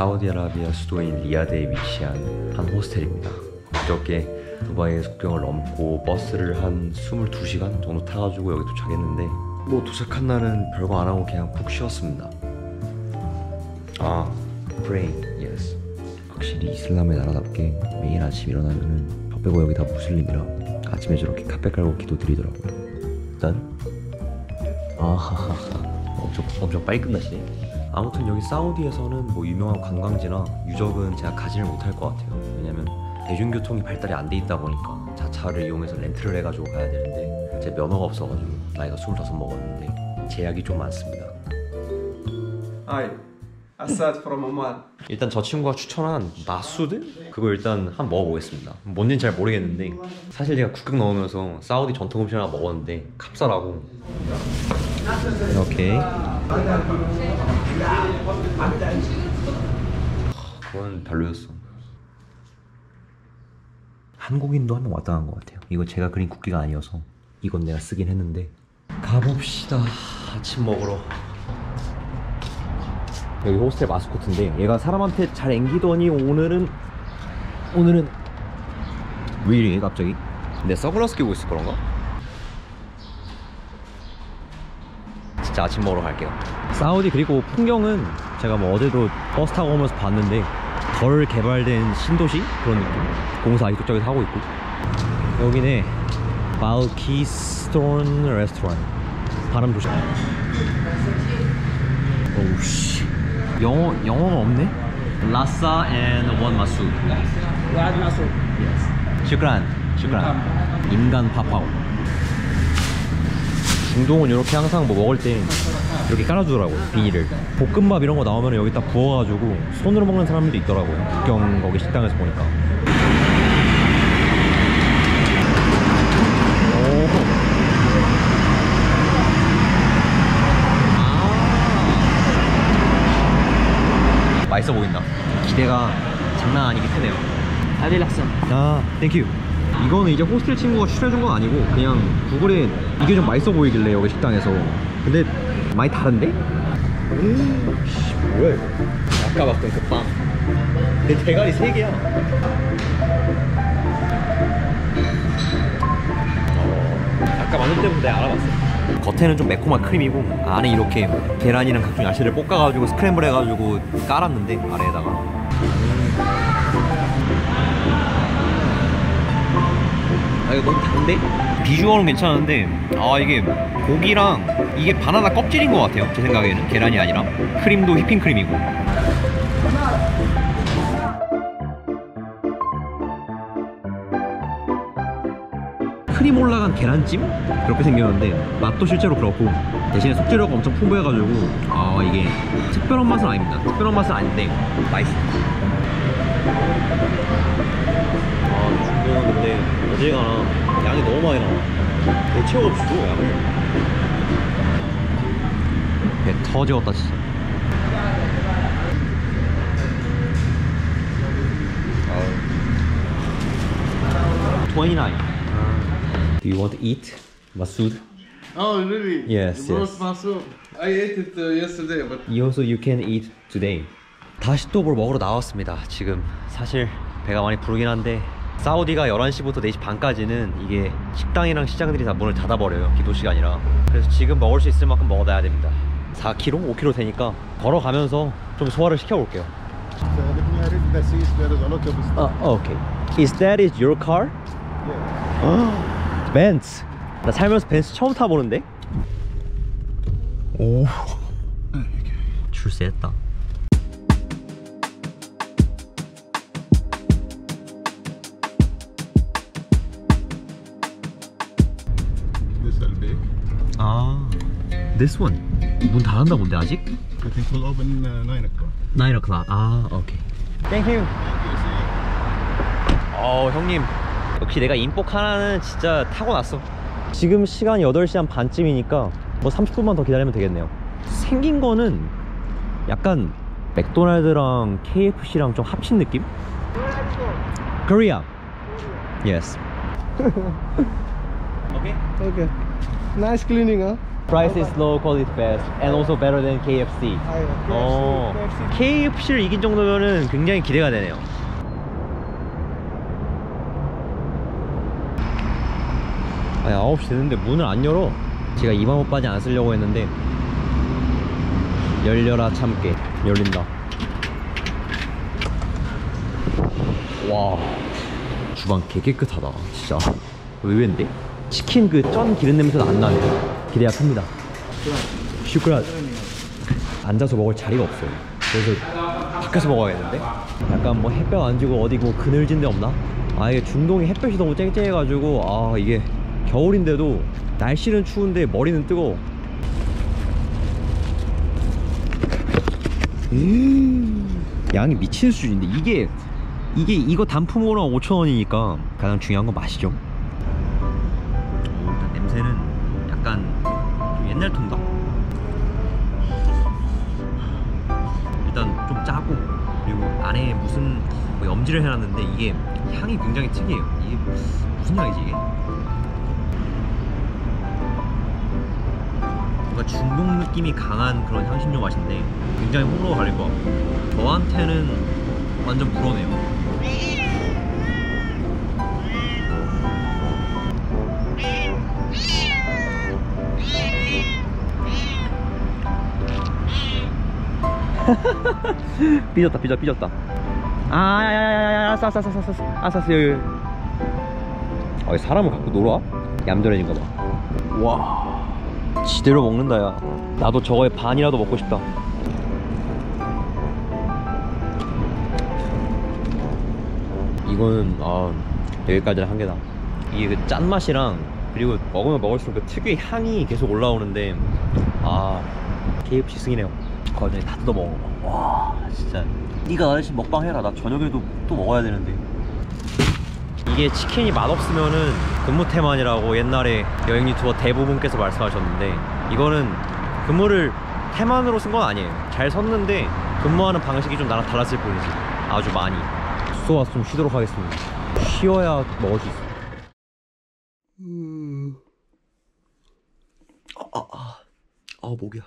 사우디아라비아 수도인 리야드에 위치한 한 호스텔입니다. 그저께 두바이의 국경을 넘고 버스를 한 22시간 정도 타가지고 여기 도착했는데 뭐 도착한 날은 별거 안 하고 그냥 푹 쉬었습니다. praying, yes. 확실히 이슬람의 나라답게 매일 아침 일어나면은 저 빼고 여기 다 무슬림이라 아침에 저렇게 카페 깔고 기도 드리더라고요. 일단 엄청 빨리 끝나시네. 아무튼 여기 사우디에서는 뭐 유명한 관광지나 유적은 제가 가지를 못할 것 같아요. 왜냐면 대중교통이 발달이 안 돼 있다 보니까 자차를 이용해서 렌트를 해가지고 가야 되는데 제 면허가 없어가지고 나이가 25 먹었는데 제약이 좀 많습니다. Hi, Assad from Oman. 일단 저 친구가 추천한 마수드? 그거 일단 한번 먹어보겠습니다. 뭔지는 잘 모르겠는데 사실 제가 국경 넣으면서 사우디 전통 음식 하나 먹었는데 캅살하고 이렇게 그건 별로였어. 한국인도 한 명 왔다 간 것 같아요. 이거 제가 그린 국기가 아니어서 이건 내가 쓰긴 했는데. 가봅시다. 아침 먹으러. 여기 호스텔 마스코트인데 얘가 사람한테 잘 앵기더니 오늘은 왜 이래 갑자기? 내 선글라스 끼고 있을 거란가? 진짜 아침 먹으러 갈게요. 사우디 그리고 풍경은 제가 뭐 어제도 버스 타고 오면서 봤는데 덜 개발된 신도시 그런 느낌. 공사 아직도 저기서 하고 있고. 여기네 발키스톤 레스토랑. 발음 조심. 오우씨, 영어가 없네. 라사 and one 마수. One masu. 슈크란. 인간 파파오. 중동은 이렇게 항상 뭐 먹을 때 이렇게 깔아주더라고요, 비닐을. 볶음밥 이런 거 나오면 여기 딱 부어가지고 손으로 먹는 사람들도 있더라고요, 국경 거기 식당에서 보니까. 맛있어 보인다. 기대가 장난 아니게 크네요. 땡큐. 이거는 이제 호스텔 친구가 추천해준 건 아니고 그냥 구글에 이게 좀 맛있어 보이길래 여기 식당에서. 근데 많이 다른데? 뭐야 이거? 아까 봤던 그 빵. 내 대가리 3개야. 아까 만들 때부터 내가 알아봤어. 겉에는 좀 매콤한 크림이고 안에 이렇게 계란이랑 각종 야채를 볶아가지고 스크램블 해가지고 깔았는데 아래에다가. 이거 너무 다른데? 비주얼은 괜찮은데 이게 고기랑 이게 바나나 껍질인 것 같아요. 제 생각에는 계란이 아니라. 크림도 휘핑크림이고. 크림 올라간 계란찜? 그렇게 생겼는데 맛도 실제로 그렇고 대신에 속재료가 엄청 풍부해가지고 이게 특별한 맛은 아닙니다. 특별한 맛은 아닌데 맛있어. 중국은 근데 어제가 양이 너무 많이 나와. 대책 없이 줘 양을. 배 터지웠다 진짜. 29. Do you want to eat Masood? Oh, really? Yes, Roast Masood. I ate it yesterday, but You can eat today. 다시 또 뭘 먹으러 나왔습니다. 지금 사실 배가 많이 부르긴 한데 사우디가 11시부터 4시 반까지는 이게 식당이랑 시장들이 다 문을 닫아버려요, 기도 시간이라. 그래서 지금 먹을 수 있을 만큼 먹어놔야 됩니다. 4km? 5km 되니까 걸어가면서 좀 소화를 시켜볼게요. Okay. Is that your car? 벤츠. 나 살면서 벤츠 처음 타보는데? 오, 출세했다. This one. 문 닫았나 본데 아직? I think we'll open 9 o'clock. 9 o'clock. 오케이. Thank you. 형님. 역시 내가 인복 하나는 진짜 타고났어. 지금 시간이 8시 한 반쯤이니까 뭐 30분만 더 기다리면 되겠네요. 생긴 거는 약간 맥도날드랑 KFC랑 좀 합친 느낌? Korea. Yes. Okay. Nice cleaning, huh? Price is low, quality is fast, and also better than KFC. KFC를 이긴 정도면은 굉장히 기대가 되네요. 아니 9시 됐는데 문을 안 열어. 제가 이 방법까지 안 쓰려고 했는데 열려라 참깨. 열린다. 와 주방 개 깨끗하다 진짜. 의외인데? 치킨 그 쩐 기름 냄새도 안 나네요. 기대가 큽니다. 슈크라. 앉아서 먹을 자리가 없어요. 그래서 밖에서 먹어야겠는데? 약간 뭐 햇볕 안 지고 어디 뭐 그늘진 데 없나? 아 이게 중동이 햇볕이 너무 쨍쨍해가지고 아 이게 겨울인데도 날씨는 추운데 머리는 뜨거워. 양이 미친 수준인데 이거 단품으로 5,000원이니까 가장 중요한 건 맛이죠. 일단 냄새는 약간 좀 옛날 통닭. 일단 좀 짜고 그리고 안에 무슨 뭐 염지를 해놨는데 이게 향이 굉장히 특이해요. 이게 무슨 향이지 이게? 뭔가 중동 느낌이 강한 그런 향신료 맛인데 굉장히 호불호가 갈릴 것 같고 저한테는 완전 불어네요. 삐졌다. 야야야야야 알았어 여기. 아 사람을 갖고 놀아? 얌전해진가 봐. 와 지대로 먹는다 야. 나도 저거의 반이라도 먹고 싶다. 이거는 여기까지는 한계다. 이게 그 짠맛이랑 그리고 먹으면 먹을수록 그 특유의 향이 계속 올라오는데 KFC 승이네요. 거기에 다 뜯어 먹어. 와 진짜 네가 나 대신 먹방 해라. 나 저녁에도 또 먹어야 되는데. 이게 치킨이 맛없으면은 근무 태만이라고 옛날에 여행 유튜버 대부분께서 말씀하셨는데 이거는 근무를 태만으로 쓴 건 아니에요. 잘 섰는데 근무하는 방식이 좀 나랑 달랐을 뿐이지. 아주 많이. 숙소 와서 좀 쉬도록 하겠습니다. 쉬어야 먹을 수 있어. 목이야.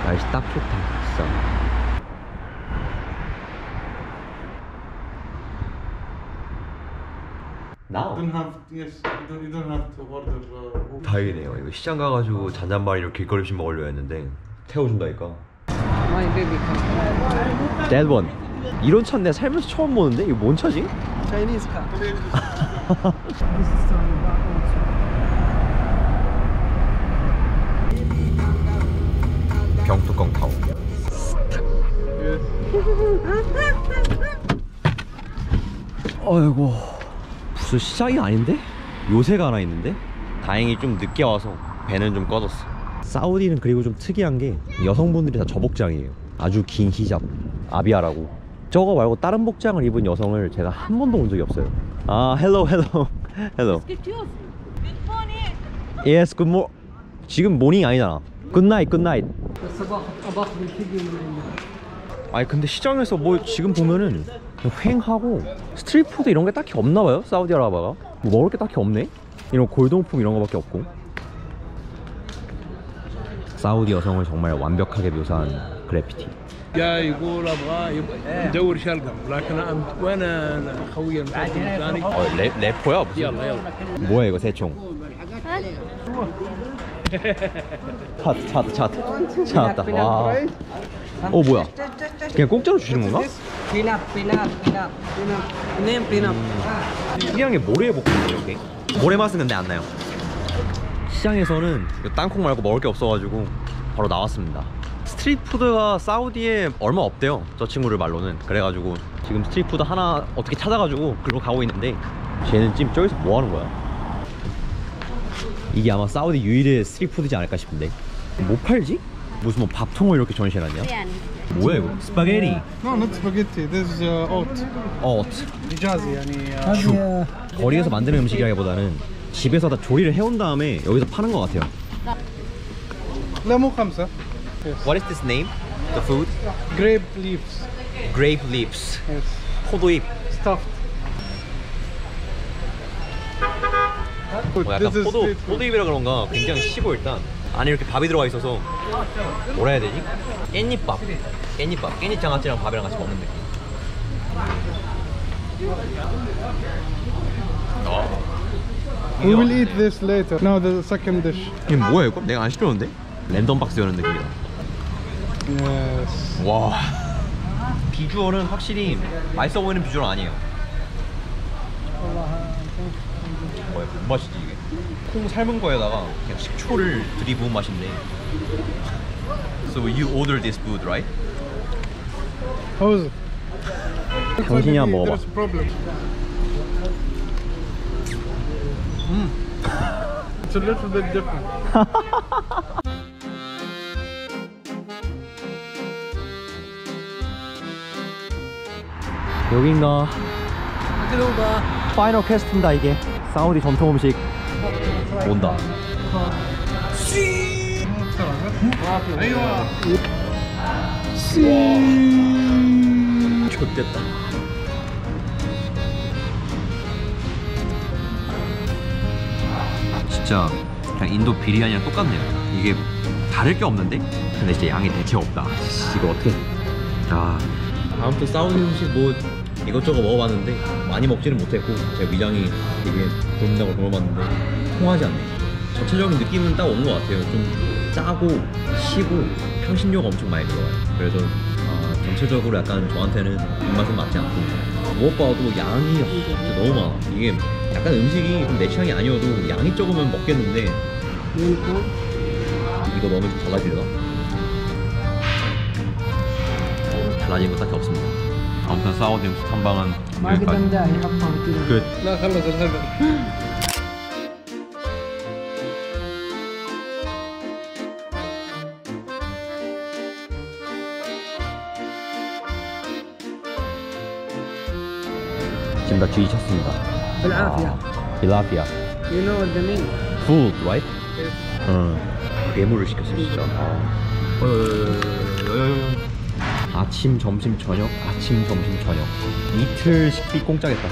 날씨 딱 좋다 진짜. Now? You don't have to order. 다행이네요. 이거 시장 가가지고 잔잔바리로 길거리 음식 먹으려 했는데 태워준다니까. My baby come. That one. 이런 차는 내가 살면서 처음 보는데? 이거 뭔 차지? Chinese car. This is 병뚜껑 타워. 아이고 무슨 시장이 아닌데? 요새가 하나 있는데? 다행히 좀 늦게 와서 배는 좀 꺼졌어. 사우디는 그리고 좀 특이한 게 여성분들이 다 저복장이에요. 아주 긴 히잡 아비아라고. 저거 말고 다른 복장을 입은 여성을 제가 한 번도 본 적이 없어요. hello. Yes, good morning. 지금 모닝 아니잖아. Good night. 아니 근데 시장에서 뭐 지금 보면은 횡하고 스트리트푸드 이런 게 딱히 없나 봐요. 사우디아라비아가 뭐 먹을 게 딱히 없네. 이런 골동품 이런 거밖에 없고. 사우디 여성을 정말 완벽하게 묘사한 그래피티. جاي يقول ابغى ندور شلقم لكن وانا خوي المفضل الثاني 래퍼야 무슨? يلا 뭐야 이거 새총? 찾았다. 와. 뭐야? 그냥 공짜로 주시는 건가? peanut. Name peanut. 특이한 게 모래 볶음이에요. 이렇게 모래 맛은 근데 안 나요. 시장에서는 땅콩 말고 먹을 게 없어가지고 바로 나왔습니다. 스트리트푸드가 사우디에 얼마 없대요. 저 친구를 말로는. 그래가지고 지금 스트리트푸드 하나 어떻게 찾아가지고 글로 가고 있는데 쟤는 지금 저기서 뭐 하는 거야? 이게 아마 사우디 유일의 스트리트푸드지 않을까 싶은데. 뭐 팔지? 무슨 뭐 밥통을 이렇게 전시해놨냐? 뭐야 이거? 스파게티. No, not spaghetti. This is oat. حجازي يعني 거리에서 만드는 음식이라기보다는 집에서 다 조리를 해온 다음에 여기서 파는 것 같아요. لا مو خمسة. What is this name? The food? grape leaves Grape leaves. yes 포도잎. stuffed 약간 This is street food. 포도잎이라 그런가 굉장히 시고 일단 안에 이렇게 밥이 들어가 있어서 뭐라 해야 되지? 깻잎 장아찌랑 밥이랑 같이 먹는 느낌. We will eat this later. Now the second dish. 이게 뭐야 이거? 내가 안 시켰는데? 랜덤 박스 여는 느낌이다. Yes. 와 비주얼은 확실히 맛있어 보이는 비주얼은 아니에요. 뭐야 뭔 맛이지 이게? 콩 삶은 거에다가 그냥 식초를 들이부은 맛인데. So you ordered this food, right? How is it? 당신이 한번 먹어봐. There's a problem. It's a little bit different. 여긴가? 파이널 퀘스트인다 이게. 사우디 전통 음식 온다. 좋됐다. 진짜 그냥 인도 비리아니랑 똑같네요. 이게 다를 게 없는데? 근데 진짜 양이 대체 없다. 이거 어떻게? 아무튼 사우디 음식 뭐 이것저것 먹어봤는데 많이 먹지는 못했고 제 위장이 되게 굶는다고 먹어봤는데 통하지 않네. 전체적인 느낌은 딱 오는 것 같아요. 좀 짜고 시고 향신료가 엄청 많이 들어가요. 그래서 전체적으로 약간 저한테는 입맛은 맞지 않고 무엇보다도 양이 진짜 너무 많아. 이게 약간 음식이 좀 내 취향이 아니어도 양이 적으면 먹겠는데 이거 너무 달라지려나? 달라진 거 딱히 없습니다. 아무튼 사우디 음식 탐방은 여기까지. 끝. لا خلص الغداء. 지금 다 뒤 쳤습니다. بالعافية. 필라피아. You know what the mean? Food, right? 괴물을 시켰어요 진짜. 아침, 점심, 저녁, 아침, 점심, 저녁. 이틀 식비 공짜겠다.